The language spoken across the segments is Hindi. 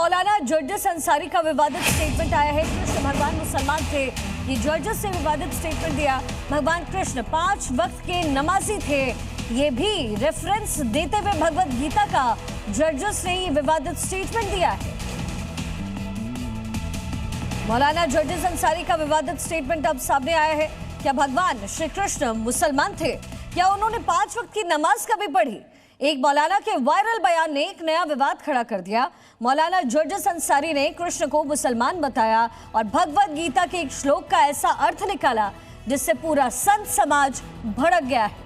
मौलाना जर्जिस अंसारी का विवादित स्टेटमेंट आया है। कृष्ण भगवान मुसलमान थे, ये जर्जिस ने विवादित स्टेटमेंट दिया। भगवान कृष्ण 5 वक्त के नमाजी थे, ये भी रेफरेंस देते हुए भगवत गीता का जर्जिस ने ये विवादित स्टेटमेंट दिया है। मौलाना जर्जिस अंसारी का विवादित स्टेटमेंट अब सामने आया है। क्या भगवान श्री कृष्ण मुसलमान थे? क्या उन्होंने 5 वक्त की नमाज कभी पढ़ी? एक मौलाना के वायरल बयान ने एक नया विवाद खड़ा कर दिया। मौलाना जर्जिस अंसारी ने कृष्ण को मुसलमान बताया और भगवत गीता के एक श्लोक का ऐसा अर्थ निकाला जिससे पूरा संत समाज भड़क गया है।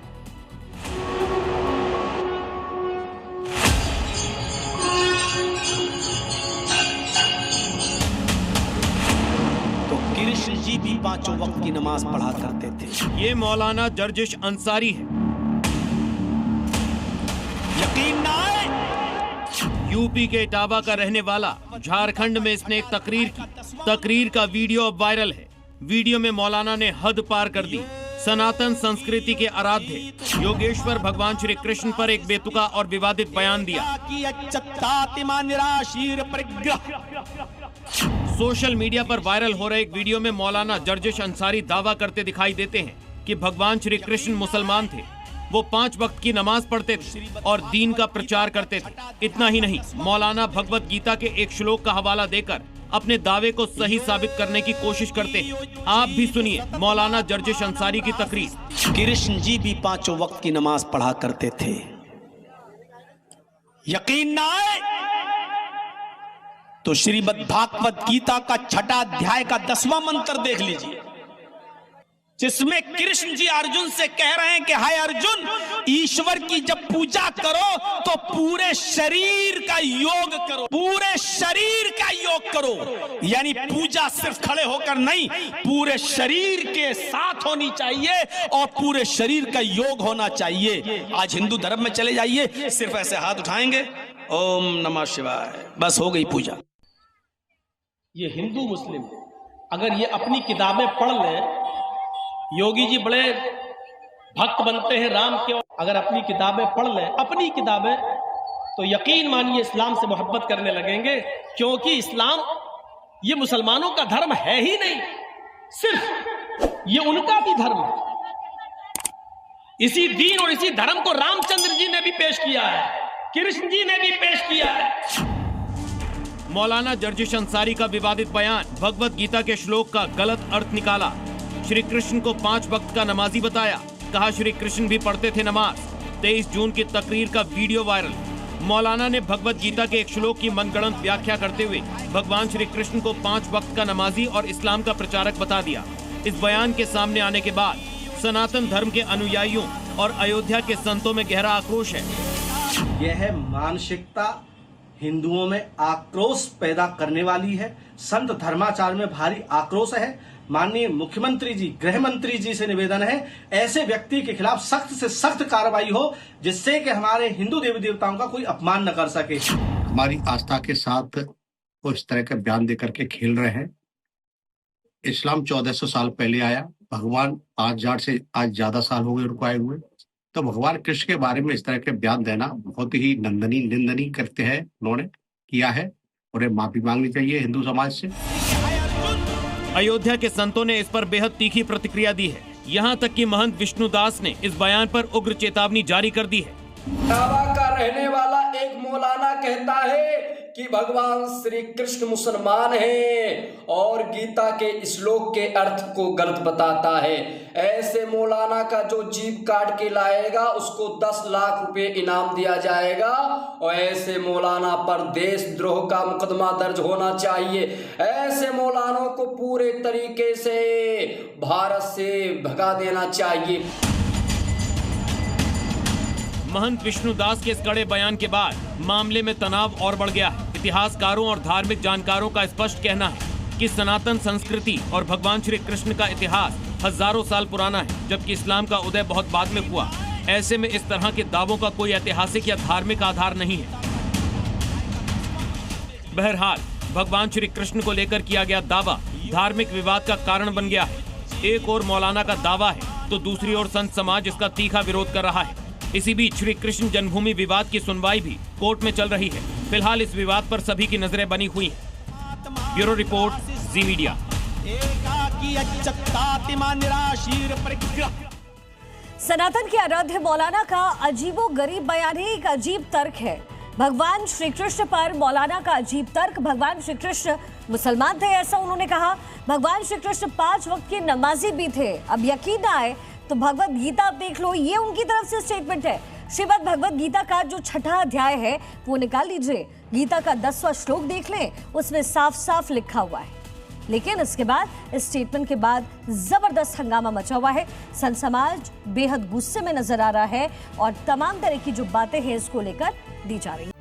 तो कृष्ण जी भी 5 वक्त की नमाज पढ़ा करते थे। ये मौलाना जर्जिस अंसारी है। यकीन ना आए, यूपी के इटावा का रहने वाला, झारखंड में इसने एक तकरीर की। तकरीर का वीडियो अब वायरल है। वीडियो में मौलाना ने हद पार कर दी। सनातन संस्कृति के आराध्य योगेश्वर भगवान श्री कृष्ण पर एक बेतुका और विवादित बयान दिया। सोशल मीडिया पर वायरल हो रहे एक वीडियो में मौलाना जर्जिस अंसारी दावा करते दिखाई देते हैं कि भगवान श्री कृष्ण मुसलमान थे, वो 5 वक्त की नमाज पढ़ते थे और दीन का प्रचार करते थे। इतना ही नहीं, मौलाना भगवत गीता के एक श्लोक का हवाला देकर अपने दावे को सही साबित करने की कोशिश करते हैं। आप भी सुनिए मौलाना जर्जिस अंसारी की तकरीर। कृष्ण जी भी 5 वक्त की नमाज पढ़ा करते थे। यकीन ना आए तो श्रीमद् भागवत गीता का 6वां अध्याय का 10वां मंत्र देख लीजिए, जिसमें कृष्ण जी अर्जुन से कह रहे हैं कि हाय अर्जुन, ईश्वर की जब पूजा करो तो पूरे शरीर का योग करो, पूरे शरीर का योग करो। यानी पूजा सिर्फ खड़े होकर नहीं, पूरे शरीर के साथ होनी चाहिए और पूरे शरीर का योग होना चाहिए। आज हिंदू धर्म में चले जाइए, सिर्फ ऐसे हाथ उठाएंगे, ओम नमः शिवाय, बस हो गई पूजा। ये हिंदू मुस्लिम अगर ये अपनी किताबें पढ़ लें, योगी जी बड़े भक्त बनते हैं राम के, अगर अपनी किताबें पढ़ लें, अपनी किताबें, तो यकीन मानिए इस्लाम से मोहब्बत करने लगेंगे। क्योंकि इस्लाम ये मुसलमानों का धर्म है ही नहीं, सिर्फ ये उनका भी धर्म है। इसी दीन और इसी धर्म को रामचंद्र जी ने भी पेश किया है, कृष्ण जी ने भी पेश किया है। मौलाना जर्जिस अंसारी का विवादित बयान, भगवत गीता के श्लोक का गलत अर्थ निकाला, श्री कृष्ण को 5 वक्त का नमाजी बताया, कहा श्री कृष्ण भी पढ़ते थे नमाज। 23 जून की तकरीर का वीडियो वायरल। मौलाना ने भगवत गीता के एक श्लोक की मनगढ़ंत व्याख्या करते हुए भगवान श्री कृष्ण को 5 वक्त का नमाजी और इस्लाम का प्रचारक बता दिया। इस बयान के सामने आने के बाद सनातन धर्म के अनुयायियों और अयोध्या के संतों में गहरा आक्रोश है। यह मानसिकता हिंदुओं में आक्रोश पैदा करने वाली है। संत धर्माचार्य में भारी आक्रोश है। माननीय मुख्यमंत्री जी, गृह मंत्री जी से निवेदन है, ऐसे व्यक्ति के खिलाफ सख्त से सख्त कार्रवाई हो, जिससे कि हमारे हिंदू देवी देवताओं का कोई अपमान न कर सके। हमारी आस्था के साथ वो इस तरह का बयान देकर के खेल रहे हैं। इस्लाम 1400 साल पहले आया, भगवान 5000 से आज ज्यादा साल हो गए उनको आए हुए। तो भगवान कृष्ण के बारे में इस तरह के बयान देना बहुत ही निंदनीय करते हैं, उन्होंने किया है, और माफी मांगनी चाहिए हिंदू समाज से। अयोध्या के संतों ने इस पर बेहद तीखी प्रतिक्रिया दी है। यहाँ तक कि महंत विष्णुदास ने इस बयान पर उग्र चेतावनी जारी कर दी है। इटावा का रहने वाला एक मौलाना कहता है कि भगवान श्री कृष्ण मुसलमान हैं और गीता के श्लोक के अर्थ को गलत बताता है। ऐसे मौलाना का जो जीभ काट के लाएगा उसको 10 लाख रुपए इनाम दिया जाएगा और ऐसे मौलाना पर देशद्रोह का मुकदमा दर्ज होना चाहिए। ऐसे मौलानों को पूरे तरीके से भारत से भगा देना चाहिए। महंत विष्णुदास के इस कड़े बयान के बाद मामले में तनाव और बढ़ गया है। इतिहासकारों और धार्मिक जानकारों का स्पष्ट कहना है कि सनातन संस्कृति और भगवान श्री कृष्ण का इतिहास हजारों साल पुराना है, जबकि इस्लाम का उदय बहुत बाद में हुआ। ऐसे में इस तरह के दावों का कोई ऐतिहासिक या धार्मिक आधार नहीं है। बहरहाल भगवान श्री कृष्ण को लेकर किया गया दावा धार्मिक विवाद का कारण बन गया है। एक ओर मौलाना का दावा है तो दूसरी ओर संत समाज इसका तीखा विरोध कर रहा है। इसी बीच श्री कृष्ण जन्मभूमि विवाद की सुनवाई भी कोर्ट में चल रही है। फिलहाल इस विवाद पर सभी की नजरें बनी हुई हैं। ब्यूरो रिपोर्ट, जी मीडिया। सनातन के आराध्य मौलाना का अजीबोगरीब बयान ही एक अजीब तर्क है। भगवान श्री कृष्ण पर मौलाना का अजीब तर्क। भगवान श्री कृष्ण मुसलमान थे, ऐसा उन्होंने कहा। भगवान श्री कृष्ण 5 वक्त के नमाजी भी थे। अब यकीन ना आए तो भगवत गीता आप देख लो, ये उनकी तरफ से स्टेटमेंट है। श्रीमद् भगवत गीता का जो 6वां अध्याय है वो निकाल लीजिए, गीता का 10वां श्लोक देख लें, उसमें साफ साफ लिखा हुआ है। लेकिन इसके बाद इस स्टेटमेंट के बाद जबरदस्त हंगामा मचा हुआ है। संत समाज बेहद गुस्से में नजर आ रहा है और तमाम तरह की जो बातें हैं इसको लेकर दी जा रही है।